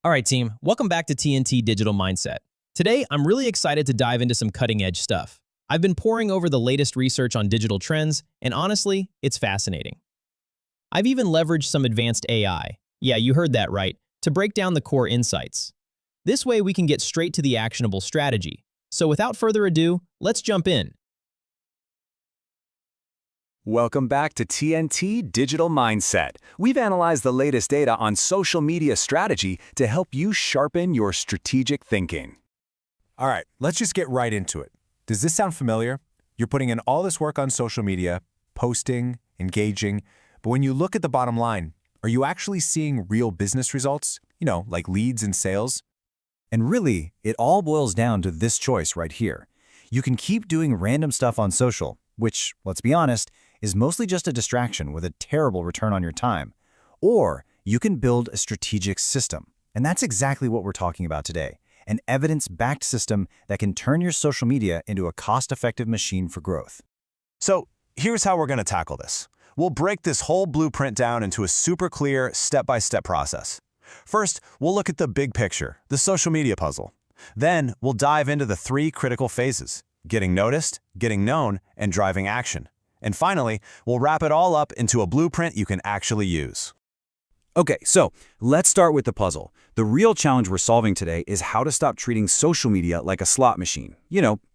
All right, team, welcome back to TNT Digital Mindset. Today, I'm really excited to dive into some cutting-edge stuff. I've been poring over the latest research on digital trends, and honestly, it's fascinating. I've even leveraged some advanced AI, yeah, you heard that right, to break down the core insights. This way, we can get straight to the actionable strategy. So without further ado, let's jump in. Welcome back to TNT Digital Mindset. We've analyzed the latest data on social media strategy to help you sharpen your strategic thinking. All right, let's just get right into it. Does this sound familiar? You're putting in all this work on social media, posting, engaging, but when you look at the bottom line, are you actually seeing real business results? Like leads and sales? And really, it all boils down to this choice right here. You can keep doing random stuff on social, which, let's be honest, is mostly just a distraction with a terrible return on your time. Or you can build a strategic system. And that's exactly what we're talking about today. An evidence-backed system that can turn your social media into a cost-effective machine for growth. So here's how we're going to tackle this. We'll break this whole blueprint down into a super clear, step-by-step process. First, we'll look at the big picture, the social media puzzle. Then, we'll dive into the 3 critical phases: getting noticed, getting known, and driving action. And finally, we'll wrap it all up into a blueprint you can actually use. Okay, so let's start with the puzzle. The real challenge we're solving today is how to stop treating social media like a slot machine.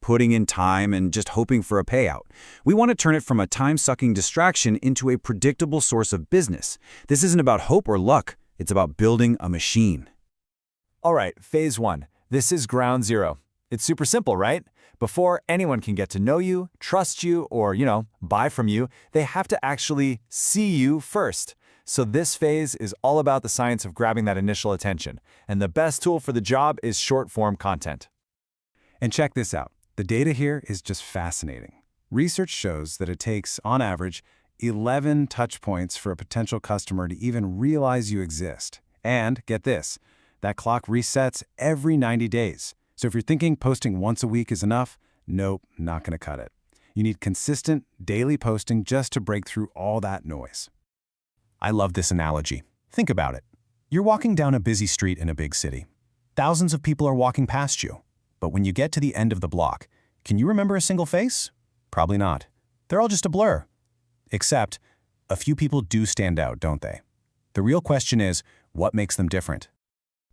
Putting in time and just hoping for a payout. We want to turn it from a time-sucking distraction into a predictable source of business. This isn't about hope or luck. It's about building a machine. All right, phase 1. This is ground zero. It's super simple, right? Before anyone can get to know you, trust you, or, buy from you, they have to actually see you first. So this phase is all about the science of grabbing that initial attention. And the best tool for the job is short-form content. And check this out. The data here is just fascinating. Research shows that it takes, on average, 11 touch points for a potential customer to even realize you exist. And get this, that clock resets every 90 days. So if you're thinking posting once a week is enough, nope, not going to cut it. You need consistent, daily posting just to break through all that noise. I love this analogy. Think about it. You're walking down a busy street in a big city. Thousands of people are walking past you. But when you get to the end of the block, can you remember a single face? Probably not. They're all just a blur. Except, a few people do stand out, don't they? The real question is, what makes them different?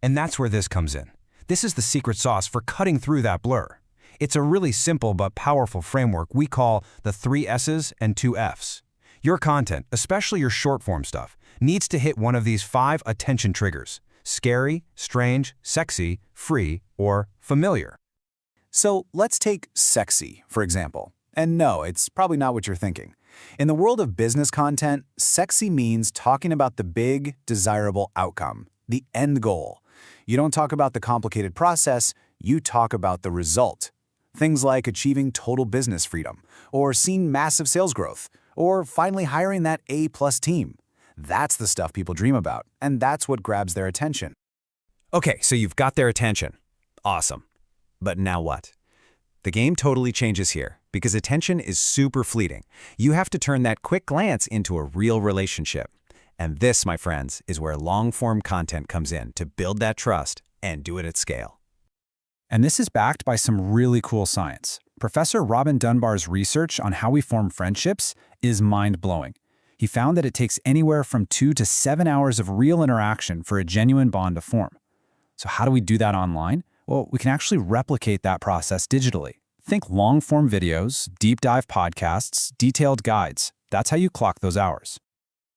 And that's where this comes in. This is the secret sauce for cutting through that blur. It's a really simple but powerful framework we call the 3 S's and 2 F's. Your content, especially your short-form stuff, needs to hit one of these 5 attention triggers: scary, strange, sexy, free, or familiar. So let's take sexy, for example. And no, it's probably not what you're thinking. In the world of business content, sexy means talking about the big, desirable outcome, the end goal. You don't talk about the complicated process, you talk about the result. Things like achieving total business freedom, or seeing massive sales growth, or finally hiring that A+ team. That's the stuff people dream about, and that's what grabs their attention. Okay, so you've got their attention. Awesome. But now what? The game totally changes here, because attention is super fleeting. You have to turn that quick glance into a real relationship. And this, my friends, is where long-form content comes in to build that trust and do it at scale. And this is backed by some really cool science. Professor Robin Dunbar's research on how we form friendships is mind-blowing. He found that it takes anywhere from 2 to 7 hours of real interaction for a genuine bond to form. So how do we do that online? Well, we can actually replicate that process digitally. Think long-form videos, deep dive podcasts, detailed guides. That's how you clock those hours.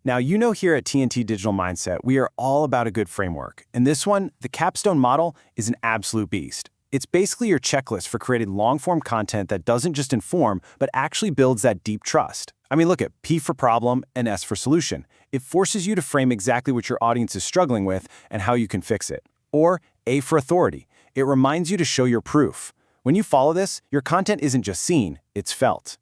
Now, here at TNT Digital Mindset, we are all about a good framework. And this one, the capstone model, is an absolute beast. It's basically your checklist for creating long-form content that doesn't just inform, but actually builds that deep trust. I mean, look at P for problem and S for solution. It forces you to frame exactly what your audience is struggling with and how you can fix it. Or A for authority. It reminds you to show your proof. When you follow this, your content isn't just seen, it's felt.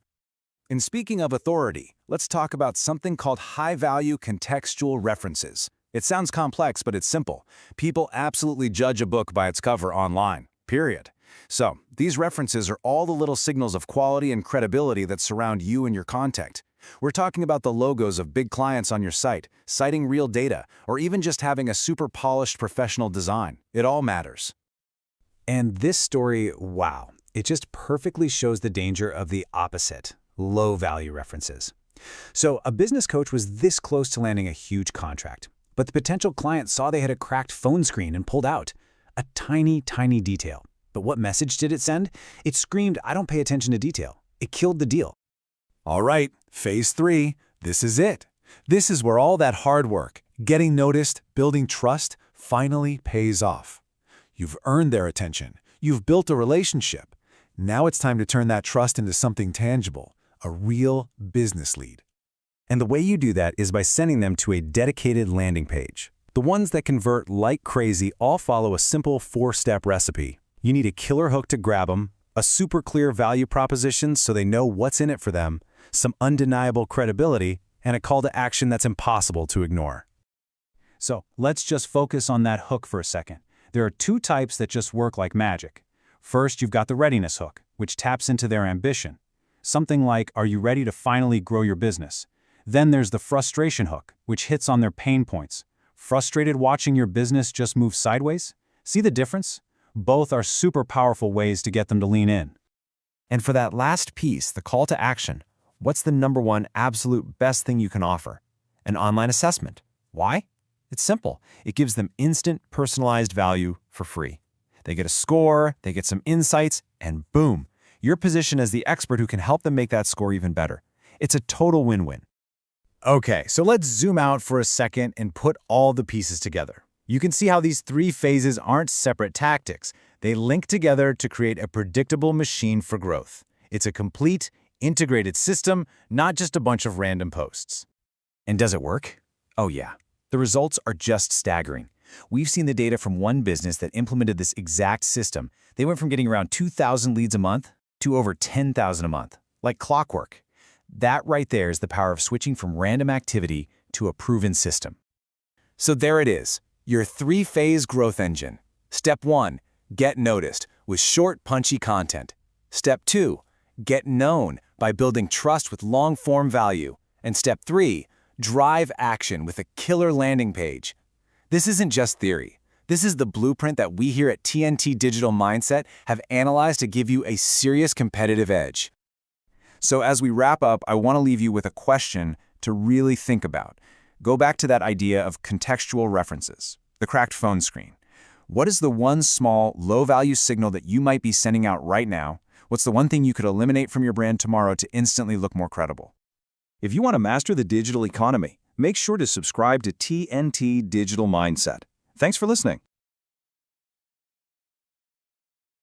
And speaking of authority, let's talk about something called high-value contextual references. It sounds complex, but it's simple. People absolutely judge a book by its cover online, period. So, these references are all the little signals of quality and credibility that surround you and your content. We're talking about the logos of big clients on your site, citing real data, or even just having a super polished professional design. It all matters. And this story, wow, it just perfectly shows the danger of the opposite, low-value references. So a business coach was this close to landing a huge contract, but the potential client saw they had a cracked phone screen and pulled out. A tiny, tiny detail. But what message did it send? It screamed, "I don't pay attention to detail." It killed the deal. All right, phase 3, this is it. This is where all that hard work, getting noticed, building trust, finally pays off. You've earned their attention. You've built a relationship. Now it's time to turn that trust into something tangible, a real business lead. And the way you do that is by sending them to a dedicated landing page. The ones that convert like crazy all follow a simple 4-step recipe. You need a killer hook to grab them, a super clear value proposition so they know what's in it for them, some undeniable credibility, and a call to action that's impossible to ignore. So let's just focus on that hook for a second. There are 2 types that just work like magic. First, you've got the readiness hook, which taps into their ambition. Something like, "Are you ready to finally grow your business?" Then there's the frustration hook, which hits on their pain points. Frustrated watching your business just move sideways? See the difference? Both are super powerful ways to get them to lean in. And for that last piece, the call to action, what's the #1 absolute best thing you can offer? An online assessment. Why? It's simple. It gives them instant, personalized value for free. They get a score, they get some insights, and boom, you're positioned as the expert who can help them make that score even better. It's a total win-win. Okay, so let's zoom out for a second and put all the pieces together. You can see how these 3 phases aren't separate tactics. They link together to create a predictable machine for growth. It's a complete, integrated system, not just a bunch of random posts. And does it work? Oh yeah. The results are just staggering. We've seen the data from one business that implemented this exact system. They went from getting around 2,000 leads a month to over 10,000 a month, like clockwork. That right there is the power of switching from random activity to a proven system. So there it is, your 3-phase growth engine. Step 1, get noticed with short, punchy content. Step 2, get known by building trust with long-form value. And step 3, drive action with a killer landing page. This isn't just theory. This is the blueprint that we here at TNT Digital Mindset have analyzed to give you a serious competitive edge. So as we wrap up, I want to leave you with a question to really think about. Go back to that idea of contextual references, the cracked phone screen. What is the one small, low-value signal that you might be sending out right now? What's the one thing you could eliminate from your brand tomorrow to instantly look more credible? If you want to master the digital economy, make sure to subscribe to TNT Digital Mindset. Thanks for listening.